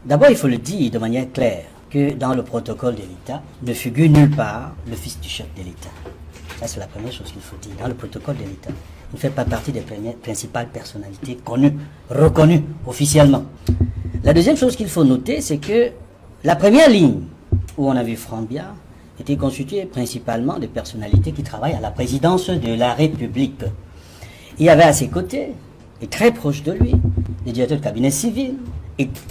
D'abord, il faut le dire de manière claire que dans le protocole de l'État ne figure nulle part le fils du chef de l'État. Ça, c'est la première chose qu'il faut dire. Dans le protocole de l'État, il ne fait pas partie des principales personnalités connues, reconnues officiellement. La deuxième chose qu'il faut noter, c'est que la première ligne où on a vu Frambia était constituée principalement de personnalités qui travaillent à la présidence de la République. Il y avait à ses côtés, et très proche de lui, le directeur de cabinet civil,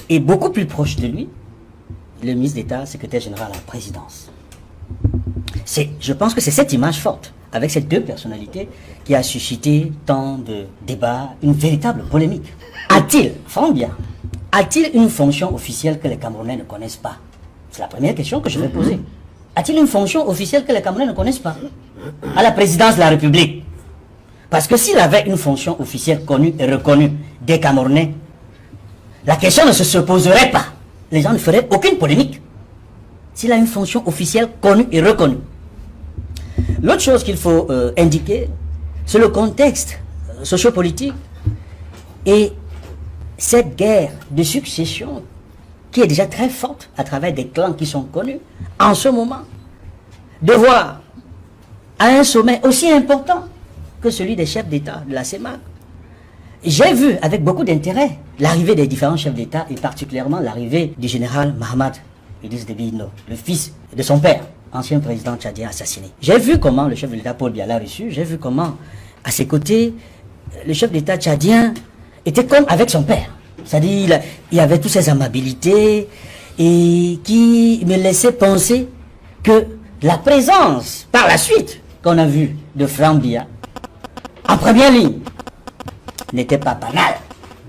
et beaucoup plus proche de lui, le ministre d'État, secrétaire général à la présidence. Je pense que c'est cette image forte, avec ces deux personnalités, qui a suscité tant de débats, une véritable polémique. Frambia, a-t-il une fonction officielle que les Camerounais ne connaissent pas? C'est la première question que je vais poser. A-t-il une fonction officielle que les Camerounais ne connaissent pas? À la présidence de la République. Parce que s'il avait une fonction officielle connue et reconnue des Camerounais, la question ne se poserait pas. Les gens ne feraient aucune polémique. S'il a une fonction officielle connue et reconnue. L'autre chose qu'il faut indiquer, c'est le contexte sociopolitique et cette guerre de succession qui est déjà très forte à travers des clans qui sont connus en ce moment, de voir à un sommet aussi important que celui des chefs d'État de la CEMAC. J'ai vu avec beaucoup d'intérêt l'arrivée des différents chefs d'État et particulièrement l'arrivée du général Mahamat Idriss Déby Itno, le fils de son père, ancien président tchadien assassiné. J'ai vu comment le chef de l'État Paul Biya l'a reçu, j'ai vu comment à ses côtés le chef d'État tchadien était comme avec son père. C'est-à-dire il y avait toutes ces amabilités et qui me laissaient penser que la présence par la suite qu'on a vue de Frambia en première ligne n'était pas banale,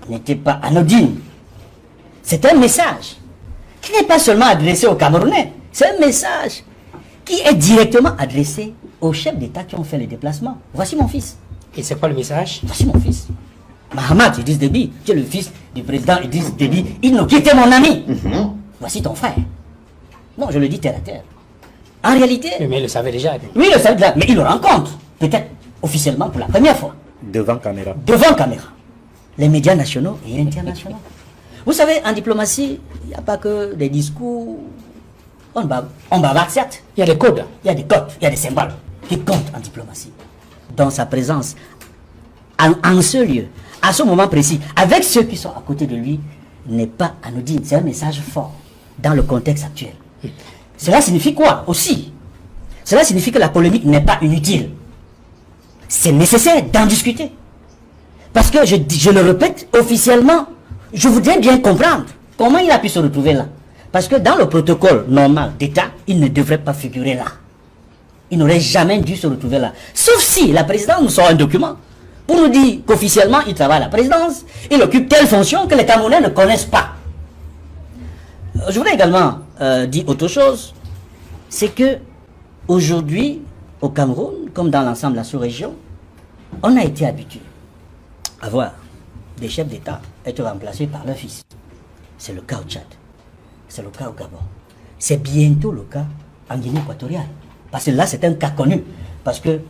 n'était pas anodine. C'est un message qui n'est pas seulement adressé aux Camerounais, c'est un message qui est directement adressé aux chefs d'État qui ont fait les déplacements. Voici mon fils. Et c'est quoi le message? Voici mon fils. Mahamat Idriss Déby, tu es le fils du président Idriss Déby Itno, qui était mon ami. Voici ton frère. Non, je le dis terre à terre. En réalité... Mais il le savait déjà. Oui, il le savait déjà, mais il le rencontre, peut-être officiellement pour la première fois. Devant caméra. Devant caméra. Les médias nationaux et internationaux. Vous savez, en diplomatie, il n'y a pas que des discours. On bavarde, certes. Il y a des codes. Il y a des codes, il y a des symboles qui comptent en diplomatie. Dans sa présence, en ce lieu, à ce moment précis, avec ceux qui sont à côté de lui, n'est pas anodine. C'est un message fort dans le contexte actuel. Cela signifie quoi aussi? Cela signifie que la polémique n'est pas inutile. C'est nécessaire d'en discuter. Parce que, je le répète, officiellement, je voudrais bien comprendre comment il a pu se retrouver là. Parce que dans le protocole normal d'État, il ne devrait pas figurer là. Il n'aurait jamais dû se retrouver là. Sauf si la présidence nous sort un document pour nous dire qu'officiellement, il travaille à la présidence, il occupe telle fonction que les Camerounais ne connaissent pas. Je voudrais également dire autre chose. C'est que aujourd'hui, au Cameroun, comme dans l'ensemble de la sous-région, on a été habitué à voir des chefs d'État être remplacés par leur fils. C'est le cas au Tchad. C'est le cas au Gabon. C'est bientôt le cas en Guinée équatoriale. Parce que là, c'est un cas connu. Parce que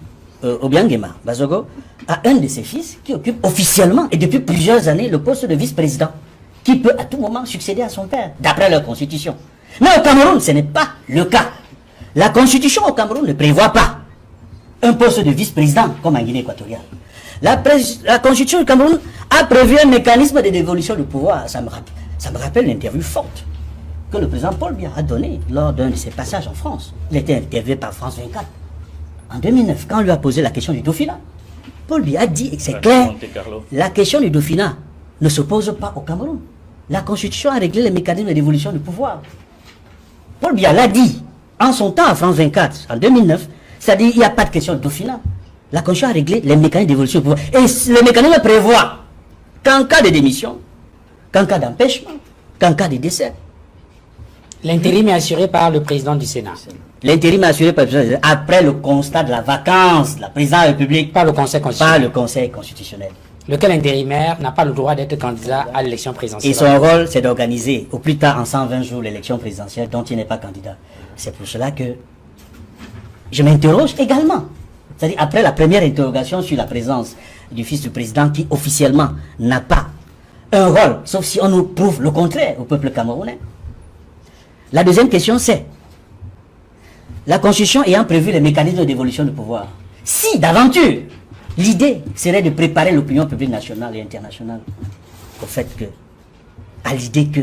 Obiangema Bazogo a un de ses fils qui occupe officiellement et depuis plusieurs années le poste de vice-président, qui peut à tout moment succéder à son père, d'après leur constitution. Mais au Cameroun, ce n'est pas le cas. La constitution au Cameroun ne prévoit pas un poste de vice-président comme en Guinée équatoriale. La constitution du Cameroun a prévu un mécanisme de dévolution du pouvoir. Ça me rappelle une interview forte que le président Paul Biya a donnée lors d'un de ses passages en France. Il était interviewé par France 24 en 2009, quand on lui a posé la question du Dauphinat. Paul Biya a dit, et c'est clair, la question du Dauphinat ne se pose pas au Cameroun. La constitution a réglé les mécanismes de dévolution du pouvoir. Paul Biya l'a dit en son temps à France 24, en 2009, c'est-à-dire qu'il n'y a pas de question de Dauphinat. La Constitution a réglé les mécanismes d'évolution du pouvoir. Et le mécanisme prévoit qu'en cas de démission, qu'en cas d'empêchement, qu'en cas de décès. L'intérim est assuré par le président du Sénat. L'intérim est assuré par le président après le constat de la vacance de la présidence de la République par le Conseil constitutionnel. Par le Conseil constitutionnel. Lequel intérimaire n'a pas le droit d'être candidat à l'élection présidentielle. Et son rôle, c'est d'organiser au plus tard en 120 jours l'élection présidentielle dont il n'est pas candidat. C'est pour cela que je m'interroge également. C'est-à-dire après la première interrogation sur la présence du fils du président qui officiellement n'a pas un rôle, sauf si on nous prouve le contraire au peuple camerounais. La deuxième question, c'est la Constitution ayant prévu les mécanismes d'évolution du pouvoir. Si, d'aventure, l'idée serait de préparer l'opinion publique nationale et internationale au fait que, à l'idée que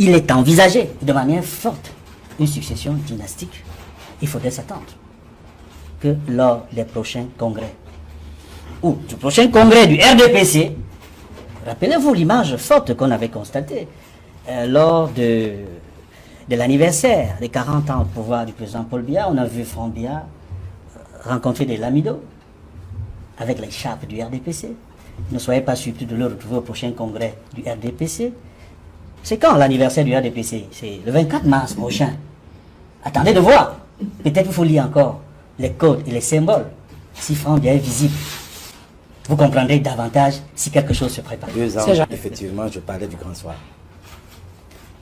il est envisagé de manière forte une succession dynastique, il faudrait s'attendre que lors des prochains congrès, ou du prochain congrès du RDPC, rappelez-vous l'image forte qu'on avait constatée lors de l'anniversaire des 40 ans au pouvoir du président Paul Biya. On a vu Franck Biya rencontrer des lamidos avec l'écharpe du RDPC. Ne soyez pas surpris de le retrouver au prochain congrès du RDPC. C'est quand l'anniversaire du RDPC? C'est le 24 mars prochain. Attendez de voir. Peut-être qu'il faut lire encore les codes et les symboles. Si Franck Biya est visible, vous comprendrez davantage si quelque chose se prépare. 2 ans, effectivement, je parlais du grand soir.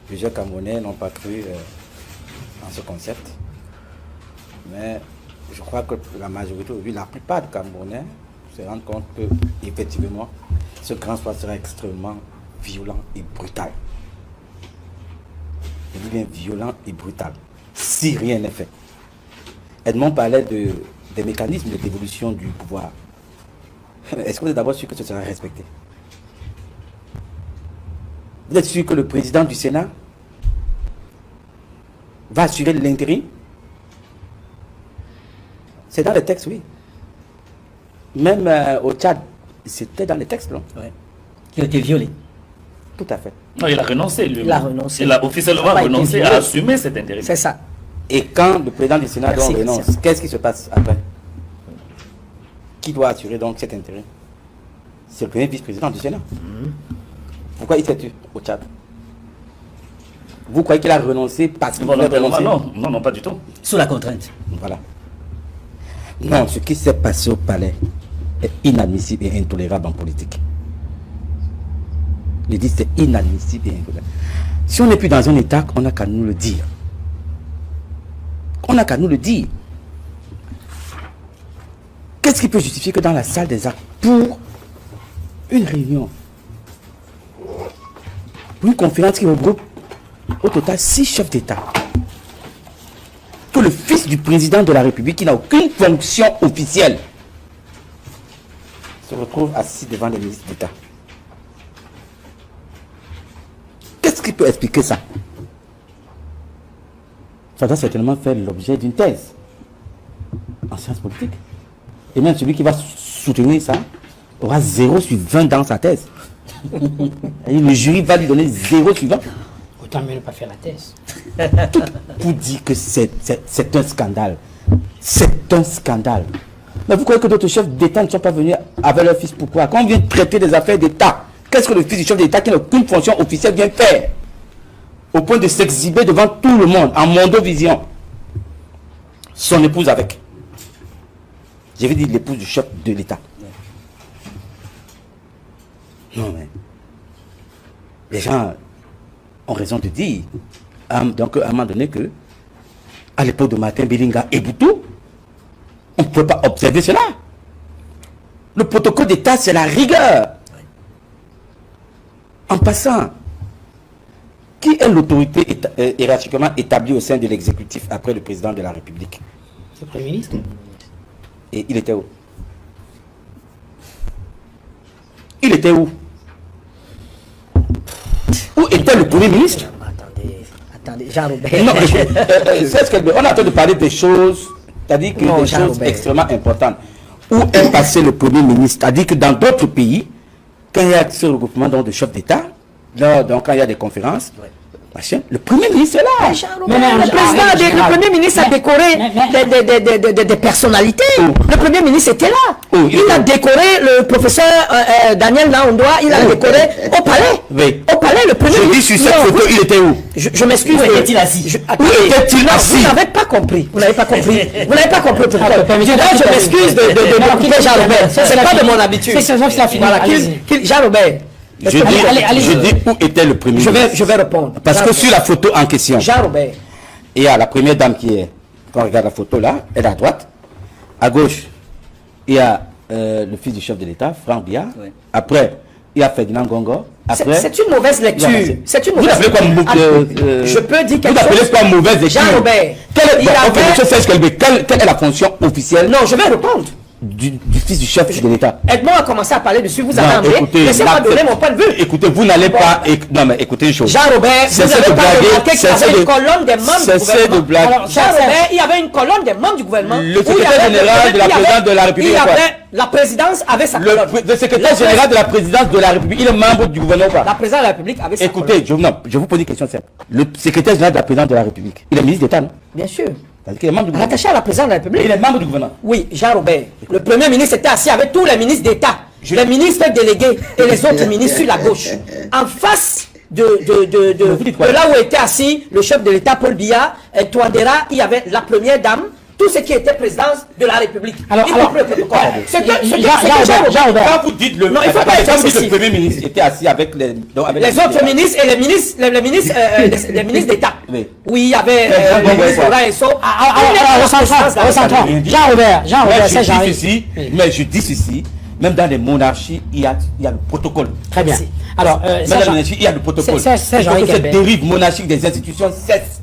Plusieurs Camerounais n'ont pas cru en ce concept. Mais je crois que la majorité, oui, la plupart des Camerounais se rendent compte que, effectivement, ce grand soir sera extrêmement violent et brutal. Je dis bien violent et brutal, si rien n'est fait. Edmond parlait des mécanismes de d'évolution du pouvoir. Est-ce que vous êtes d'abord sûr que ce sera respecté? Vous êtes sûr que le président du Sénat va assurer l'intérim? C'est dans les textes, oui. Même au Tchad, c'était dans les textes, non? Ouais. Qui a été violé. Tout à fait. Non, il a renoncé, lui. Il a renoncé. Il a officiellement renoncé à assumer cet intérim. C'est ça. Et quand le président du Sénat Merci, renonce, Christian. qu'est-ce qui se passe après? Qui doit assurer donc cet intérim? C'est le premier vice-président du Sénat. Pourquoi il s'est tué au Tchad? Vous croyez qu'il a renoncé parce qu'il voulait renoncer? Non, pas du tout. Sous la contrainte. Voilà. Non, ce qui s'est passé au palais est inadmissible et intolérable en politique. Je dis c'est inadmissible et intolérable. Si on n'est plus dans un état, on n'a qu'à nous le dire. On n'a qu'à nous le dire. Qu'est-ce qui peut justifier que dans la salle des actes, pour une réunion, pour une conférence qui regroupe au total 6 chefs d'État, que le fils du président de la République, qui n'a aucune fonction officielle, se retrouve assis devant les ministres d'État? Qu'est-ce qui peut expliquer ça? Ça doit certainement faire l'objet d'une thèse en sciences politiques. Et même celui qui va soutenir ça aura 0 sur 20 dans sa thèse. Et le jury va lui donner 0 sur 20. Autant mieux ne pas faire la thèse. Pour dire que c'est un scandale. C'est un scandale. Mais vous croyez que d'autres chefs d'État ne sont pas venus avec leur fils? Pourquoi? Quand on vient traiter des affaires d'État, qu'est-ce que le fils du chef d'État qui n'a aucune fonction officielle vient faire? Au point de s'exhiber devant tout le monde, en mondovision. Son épouse avec. Je vais dire l'épouse du chef de l'État. Non mais, les gens ont raison de dire, donc à un moment donné que, à l'époque de Martin Bilinga et Boutou, on ne peut pas observer cela. Le protocole d'État, c'est la rigueur. En passant, qui est l'autorité hiérarchiquement établie au sein de l'exécutif après le président de la République? C'est le Premier ministre. Et il était où? Il était où? Où était le Premier ministre? Attendez, Jean-Robert. Non, on est en train de parler des choses, c'est-à-dire que Non, des choses Jean-Robert. extrêmement importantes. Où est passé le Premier ministre? C'est-à-dire que dans d'autres pays, quand il y a ce regroupement donc, de chefs d'État, donc quand il y a des conférences, machin, le Premier ministre est là. Le Premier ministre a décoré des personnalités. Le Premier ministre était là. Il a décoré le professeur Daniel Naondoa, il a décoré au palais. Oui. Au palais, le Premier Je dis ministre. sur cette photo, il était où? Je m'excuse. Où était-il assis? Où était-il assis? Vous n'avez pas compris. Vous n'avez pas compris. Vous n'avez pas compris. Je m'excuse de couper Jean-Robert. C'est pas de mon habitude. C'est la finale. Voilà. Jean-Robert. Je dis où était le Premier ministre? Je vais répondre. Parce que sur la photo en question, Jean-Robert. il y a la première dame qui est, quand on regarde la photo là, elle est à droite. À gauche, il y a le fils du chef de l'État, Franck Biya. Oui. Après, il y a Ferdinand Gongo. Après, c'est une mauvaise lecture. C'est une vous mauvaise l'appelez quoi Je peux dire quelque vous l'appelez chose. quoi mauvaise lecture? Jean-Robert. Quelle est la fonction officielle Non, je vais répondre. du fils du chef de l'État? Edmond a commencé à parler dessus, vous avez Non, emmené. écoutez, Laissez-moi donner mon point de vue. Écoutez, vous n'allez pas... Non, mais écoutez une chose. Jean-Robert, vous Cessez n'avez de pas blaguer, remarqué qu'il y cessez avait de- une colonne des membres du cessez de gouvernement. blaguer. Alors, Jean-Robert, il y avait une colonne des membres du gouvernement. Le secrétaire général de la présidence de la République, il y quoi? avait, la présidence avait sa colonne. Le secrétaire général de la présidence de la République, il est membre du gouvernement ou pas? La présidence de la République avait sa colonne. Écoutez, je vous pose une question simple. Le secrétaire général de la présidence de la République, il est ministre d'État, non? Bien sûr. C'est-à-dire qu'il est membre du gouvernement. Rattaché à la présidence de la République. Il est membre du gouvernement. Oui, Jean-Robert. Le premier ministre était assis avec tous les ministres d'État, les ministres délégués et les autres ministres sur la gauche. En face de là où était assis le chef de l'État, Paul Biya, et Touadéra, il y avait la première dame, tout ce qui était présidence de la République. Alors, y compris le protocole. Quand vous dites le, Non, il faut pas être quand vous dites excessif. le premier ministre était assis avec les autres ministres et les ministres d'État. Oui. Oui, il y avait bon, le ministre ouais. Laurent Esso. Recentrons. Jean-Robert, c'est Jean-Robert. Mais je dis ceci, même dans les monarchies, il y a le protocole. Très bien. Alors, Même dans les monarchies, il y a le protocole. Il faut c'est que Jean-Yves cette Kembe. dérive monarchique des institutions cesse.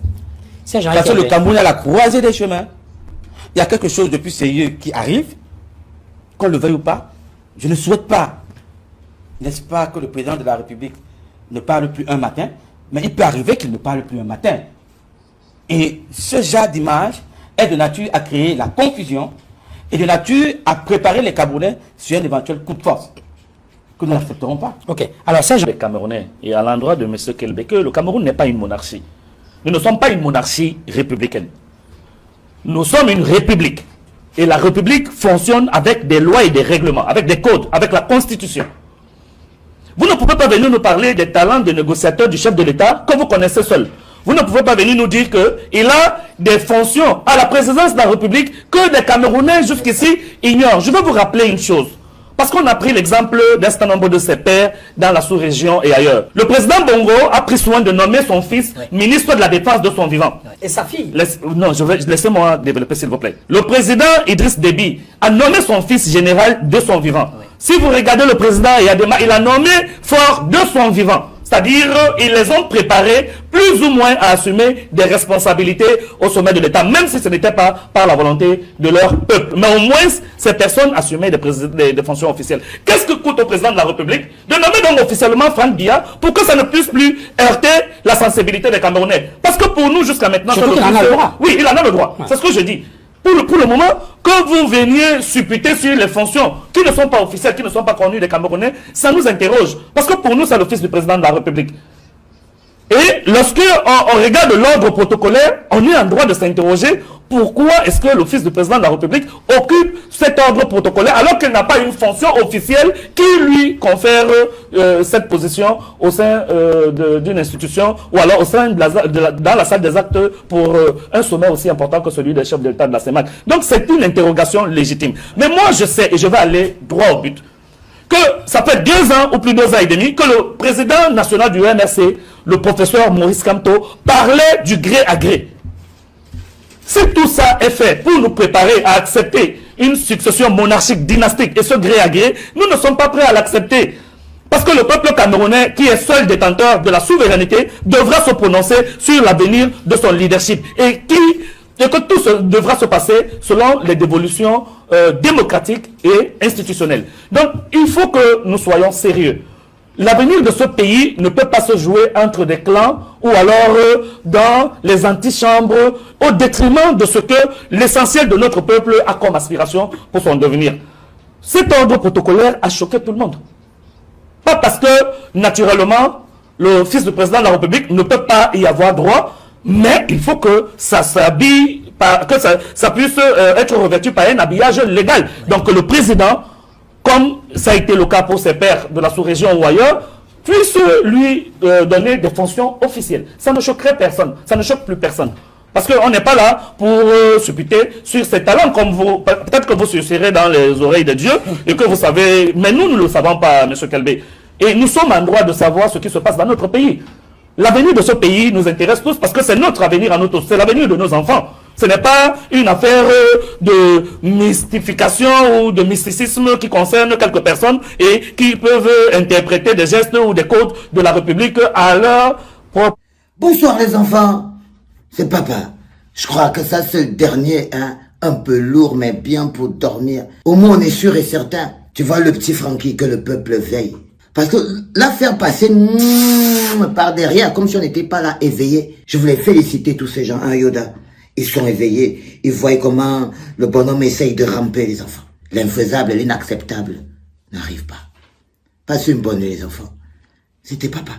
C'est Jean-Yves Parce que le Kembe. Cameroun est à la croisée des chemins. Il y a quelque chose de plus sérieux qui arrive, qu'on le veuille ou pas. Je ne souhaite pas, n'est-ce pas, que le président de la République ne parle plus un matin, mais il peut arriver qu'il ne parle plus un matin. Et ce genre d'image est de nature à créer la confusion et de nature à préparer les Camerounais sur un éventuel coup de force que nous n'accepterons pas. Ok. Alors, c'est Jean. Les Camerounais, et à l'endroit de M. Kelbeke, le Cameroun n'est pas une monarchie. Nous ne sommes pas une monarchie républicaine. Nous sommes une république. Et la république fonctionne avec des lois et des règlements, avec des codes, avec la constitution. Vous ne pouvez pas venir nous parler des talents de négociateur du chef de l'État que vous connaissez seul. Vous ne pouvez pas venir nous dire qu'il a des fonctions à la présidence de la République que les Camerounais jusqu'ici ignorent. Je vais vous rappeler une chose. Parce qu'on a pris l'exemple d'un certain nombre de ses pairs dans la sous-région et ailleurs. Le président Bongo a pris soin de nommer son fils ministre de la Défense de son vivant. Et sa fille. Laissez-moi développer s'il vous plaît. Le président Idriss Déby a nommé son fils général de son vivant. Si vous regardez le président Yadema, il a nommé fort de son vivant. C'est-à-dire, ils les ont préparés plus ou moins à assumer des responsabilités au sommet de l'État, même si ce n'était pas par la volonté de leur peuple. Mais au moins, ces personnes assumaient des fonctions officielles. Qu'est-ce que coûte au président de la République de nommer donc officiellement Franck Biya pour que ça ne puisse plus heurter la sensibilité des Camerounais? Parce que pour nous, jusqu'à maintenant... Surtout qu'il en a le droit. Oui, il en a le droit. C'est ce que je dis. Pour le moment, que vous veniez supputer sur les fonctions qui ne sont pas officielles, qui ne sont pas connues des Camerounais, ça nous interroge. Parce que pour nous, c'est le fils du président de la République. Et lorsque on regarde l'ordre protocolaire, on est en droit de s'interroger pourquoi est-ce que le fils du président de la République occupe cet ordre protocolaire alors qu'il n'a pas une fonction officielle qui lui confère cette position au sein d'une institution ou alors au sein dans la salle des actes pour un sommet aussi important que celui des chefs de l'État de la CEMAC. Donc c'est une interrogation légitime. Mais moi je sais, et je vais aller droit au but, que ça fait 2 ans ou plus 2 ans et demi que le président national du MRC, le professeur Maurice Kamto, parlait du gré à gré. Si tout ça est fait pour nous préparer à accepter une succession monarchique, dynastique et ce gré à gré, nous ne sommes pas prêts à l'accepter. Parce que le peuple camerounais, qui est seul détenteur de la souveraineté, devra se prononcer sur l'avenir de son leadership. Et que tout devra se passer selon les dévolutions démocratiques et institutionnelles. Donc, il faut que nous soyons sérieux. L'avenir de ce pays ne peut pas se jouer entre des clans ou alors dans les antichambres au détriment de ce que l'essentiel de notre peuple a comme aspiration pour son devenir. Cet ordre protocolaire a choqué tout le monde. Pas parce que, naturellement, le fils du président de la République ne peut pas y avoir droit, mais il faut que ça s'habille, que ça puisse être revêtu par un habillage légal. Donc le président, comme ça a été le cas pour ses pairs de la sous-région ou ailleurs, puisse lui donner des fonctions officielles. Ça ne choquerait personne, ça ne choque plus personne. Parce qu'on n'est pas là pour supputer sur ses talents, comme vous, peut-être que vous susurrez dans les oreilles de Dieu, et que vous savez, mais nous ne le savons pas, M. Kelbe. Et nous sommes en droit de savoir ce qui se passe dans notre pays. L'avenir de ce pays nous intéresse tous, parce que c'est notre avenir à nous tous, c'est l'avenir de nos enfants. Ce n'est pas une affaire de mystification ou de mysticisme qui concerne quelques personnes et qui peuvent interpréter des gestes ou des codes de la République à leur propre... Bonsoir les enfants, c'est papa. Je crois que ça c'est le dernier, hein, un peu lourd mais bien pour dormir. Au moins on est sûr et certain. Tu vois le petit Francky que le peuple veille. Parce que la faire passer par derrière comme si on n'était pas là éveillé. Je voulais féliciter tous ces gens, hein Yoda. Ils sont éveillés, ils voient comment le bonhomme essaye de ramper les enfants. L'infaisable et l'inacceptable n'arrive pas. Passez une bonne nuit les enfants. C'était papa.